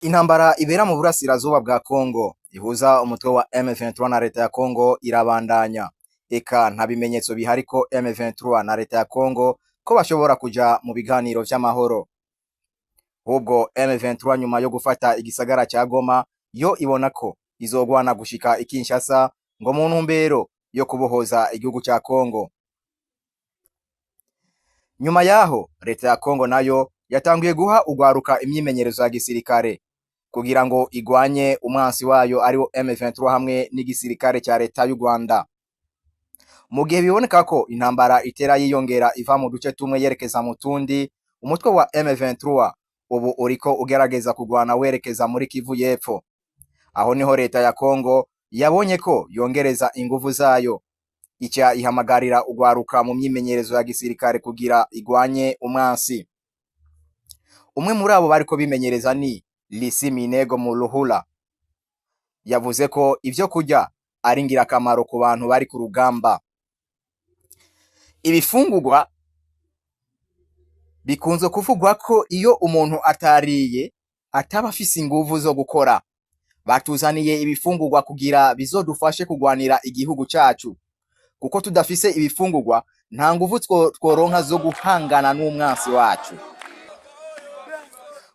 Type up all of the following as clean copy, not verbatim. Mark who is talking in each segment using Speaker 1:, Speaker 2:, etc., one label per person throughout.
Speaker 1: Intambara ibera mu burasirazuba bwa Kongo ihuza umutwe wa M23 na leta ya Kongo irabandanya. Eka nta bimenyetso bihari ko M23 na leta ya Kongo ko bashobora kuja mu biganiro vy'amahoro. Ubwo M23 nyuma yo gufata igisagara ca Goma yo ibona ko izogwana gushika i Kinshasa ngo mu ntumbero yo kubohoza igihugu ca Kongo. Nyuma yaho leta ya Kongo nayo yatanguye guha ugwaruka imyimenyerezo ya gisirikare kugira ngo igwanye umwansi wayo ariwo M23 hamwe n'igisirikare ca leta y'u Rwanda. Mu gihe biboneka ko intambara itera yiyongera iva mu duce tumwe yerekeza mu tundi, umutwe wa M23 ubu uriko ugerageza kugwana werekeza muri Kivu y'Epfo. Aho niho leta ya Kongo yabonye ko yongereza inguvu zayo, ica ihamagarira ugwaruka mu myimenyerezo ya gisirikare kugira igwanye umwansi. Umwe muri abo bariko bimenyereza ni Lisi Minego mu Ruhula. Yavuze ko ivyo kurya ari ngirakamaro ku bantu bari ku rugamba. Ibifungurwa bikunze kuvugwa ko iyo umuntu atariye ataba afise inguvu zo gukora. Batuzaniye ibifungurwa kugira bizodufashe kugwanira igihugu cacu, kuko tudafise ibifungurwa nta nguvu tworonka zo guhangana n'umwansi wacu.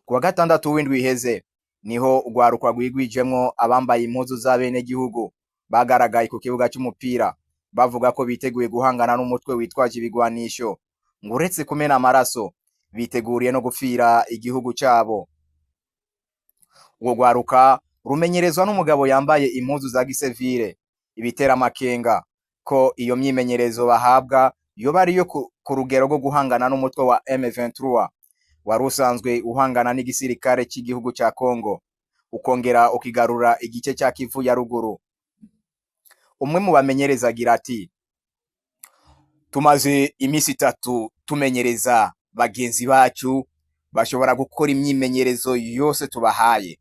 Speaker 1: Kuwa gatandatu w'indwi iheze niho ugwaruka rwigwijemwo abambaye impuzu z'abene gihugu bagaragaye ku kibuga cy'umupira bavuga ko biteguye guhangana n'umutwe witwaje ibigwanisho, ngo uretse kumena amaraso biteguriye no gupfira igihugu cabo. Uwo gwaruka rumenyerezwa n'umugabo yambaye impuzu za gisivile, ibitera amakenga ko iyo myimenyerezo bahabwa yoba ariyo ku rugero rwo guhangana n'umutwe wa M23 wari usanzwe uhangana n'igisirikare cy'igihugu ca Kongo, ukongera ukigarura igice ca Kivu ya ruguru. Umwe mu bamenyereza agira ati: tumaze imisi 3 tumenyereza bagenzi bacu bashobora gukora imyimenyerezo yose tubahaye.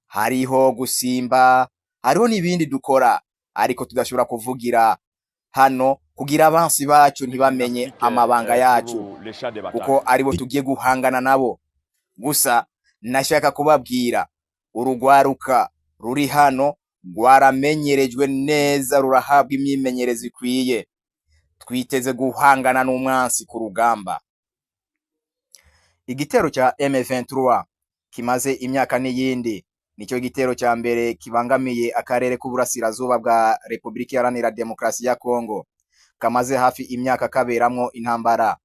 Speaker 1: Hariho gusimba, hariho n'ibindi dukora, ariko tudashobora kuvugira hano kugira abansi bacu ntibamenye amabanga yacu, kuko aribo tugiye guhangana nabo. Gusa nashaka kubabwira urugwaruka ruri hano rwaramenyerejwe neza, rurahabwa imyimenyerezo ikwiye. Twiteze guhangana n'umwansi ku rugamba. Igitero ca M23 kimaze imyaka n'iyindi nico gitero ca mbere kibangamiye akarere k'uburasirazuba bwa Republika Iharanira Demokarasi ya Kongo, kamaze hafi imyaka kaberamwo intambara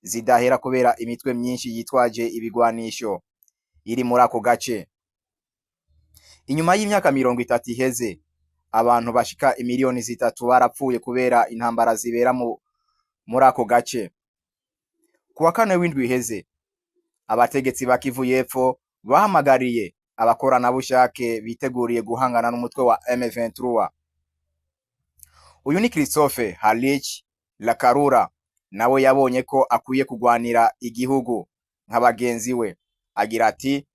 Speaker 1: zidahera kubera imitwe myinshi yitwaje ibigwanisho iri muri ako gace. Inyuma y'imyaka 30 iheze, abantu bashika imiliyoni 3 barapfuye kubera intambara zibera muri ako gace. Kuwa kane w'indwi iheze, abategetsi ba Kivu y'Epfo bahamagariye abakoranabushake biteguriye guhangana n'umutwe wa M23. Uyu ni Christophe Halich Lakarura, nawe yabonye ko akwiye kugwanira igihugu nk'abagenzi we. Agira ati: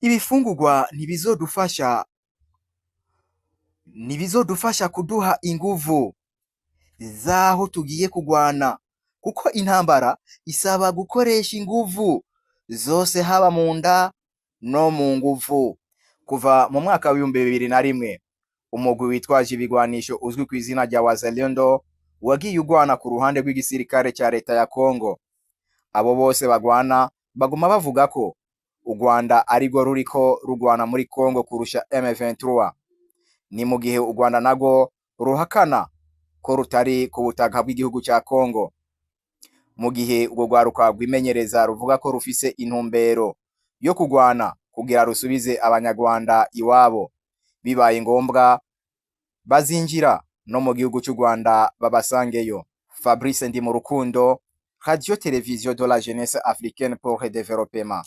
Speaker 1: ibifungurwa ntibizodufasha kuduha inguvu zaho tugiye kugwana, kuko intambara isaba gukoresha inguvu zose, haba mu nda no mu nguvu. Kuva mu mwaka wa 2001 umugwi witwaje ibigwanisho uzwi ku izina rya Wazalendo wagiye ugwana ku ruhande rw'igisirikare ca leta ya Kongo. Abo bose bagwana baguma bavuga ko u Rwanda arirwo ruriko rugwana muri Kongo kurusha M23. Ni mu gihe u Rwanda nago ruhakana ko rutari ku butaka bw'igihugu ca Kongo, mu gihe ubwo gwaruka rwimenyereza ruvuga ko rufise intumbero yo kugwana kugira rusubize abanyarwanda iwabo. Bibaye ngombwa bazinjira no mu gihugu cy'u Rwanda babasangeyo. Fabrice Ndi mu Rukundo, Radio Télévision de la Jeunesse Africaine pour le Développement.